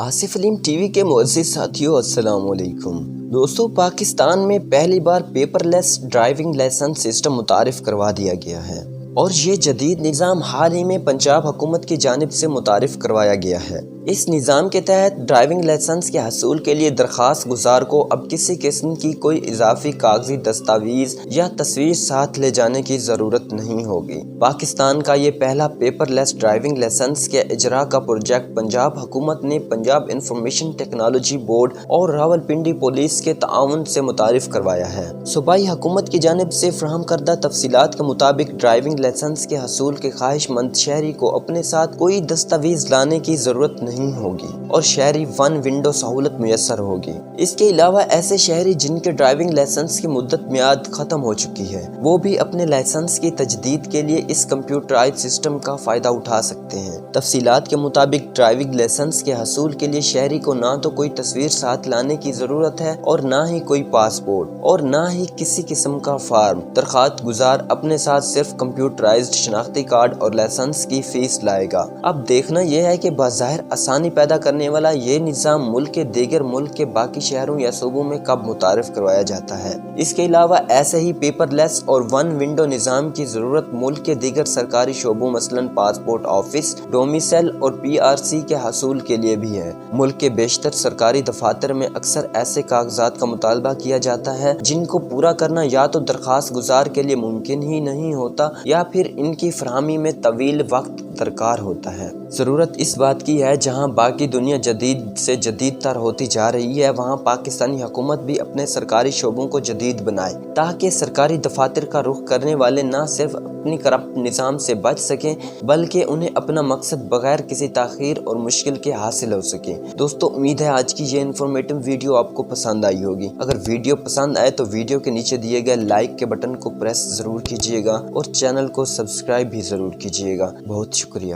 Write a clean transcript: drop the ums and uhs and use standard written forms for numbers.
آصف علیم T V کے معزز ساتھیوں السلام علیکم دوستو، پاکستان میں پہلی بار پیپر لیس ڈرائیونگ لائسنس سسٹم متعارف کروا دیا گیا ہے اور یہ جدید نظام حال ہی میں پنجاب حکومت کی جانب سے متعارف کروایا گیا ہے۔ اس نظام کے تحت ڈرائیونگ لائسنس کے حصول کے لیے درخواست گزار کو اب کسی قسم کی کوئی اضافی کاغذی دستاویز یا تصویر ساتھ لے جانے کی ضرورت نہیں ہوگی۔ پاکستان کا یہ پہلا پیپر لیس ڈرائیونگ لائسنس کے اجرا کا پروجیکٹ پنجاب حکومت نے پنجاب انفارمیشن ٹیکنالوجی بورڈ اور راولپنڈی پولیس کے تعاون سے متعارف کروایا ہے۔ صوبائی حکومت کی جانب سے فراہم کردہ تفصیلات کے مطابق ڈرائیونگ لائسنس کے حصول کے خواہش مند شہری کو اپنے ساتھ کوئی دستاویز لانے کی ضرورت نہیں ہوگی اور شہری ون ونڈو سہولت میسر ہوگی۔ اس کے علاوہ ایسے شہری جن کے ڈرائیونگ لائسنس کی مدت میعاد ختم ہو چکی ہے وہ بھی اپنے لائسنس کی تجدید کے لیے اس کمپیوٹرائز سسٹم کا فائدہ اٹھا سکتے ہیں۔ تفصیلات کے مطابق ڈرائیونگ لائسنس کے حصول کے لیے شہری کو نہ تو کوئی تصویر ساتھ لانے کی ضرورت ہے اور نہ ہی کوئی پاسپورٹ اور نہ ہی کسی قسم کا فارم۔ درخواست گزار اپنے ساتھ صرف کمپیوٹرائزڈ شناختی کارڈ اور لائسنس کی فیس لائے گا۔ اب دیکھنا یہ ہے کہ بظاہر آسانی پیدا کرنے والا یہ نظام ملک کے دیگر ملک کے باقی شہروں یا صوبوں میں کب متعارف کروایا جاتا ہے۔ اس کے علاوہ ایسے ہی پیپر لیس اور ون ونڈو نظام کی ضرورت ملک کے دیگر سرکاری شعبوں مثلاً پاسپورٹ آفس، ڈومیسائل اور PRC کے حصول کے لیے بھی ہے۔ ملک کے بیشتر سرکاری دفاتر میں اکثر ایسے کاغذات کا مطالبہ کیا جاتا ہے جن کو پورا کرنا یا تو درخواست گزار کے لیے ممکن ہی نہیں ہوتا یا پھر ان کی فراہمی میں طویل وقت درکار ہوتا ہے۔ ضرورت اس بات کی ہے جہاں باقی دنیا جدید سے جدید تر ہوتی جا رہی ہے وہاں پاکستانی حکومت بھی اپنے سرکاری شعبوں کو جدید بنائے تاکہ سرکاری دفاتر کا رخ کرنے والے نہ صرف اپنی کرپٹ نظام سے بچ سکیں بلکہ انہیں اپنا مقصد بغیر کسی تاخیر اور مشکل کے حاصل ہو سکے۔ دوستو، امید ہے آج کی یہ انفارمیٹو ویڈیو آپ کو پسند آئی ہوگی۔ اگر ویڈیو پسند آئے تو ویڈیو کے نیچے دیے گئے لائک کے بٹن کو پریس ضرور کیجیے گا اور چینل کو سبسکرائب بھی ضرور کیجیے گا۔ بہت شکریہ۔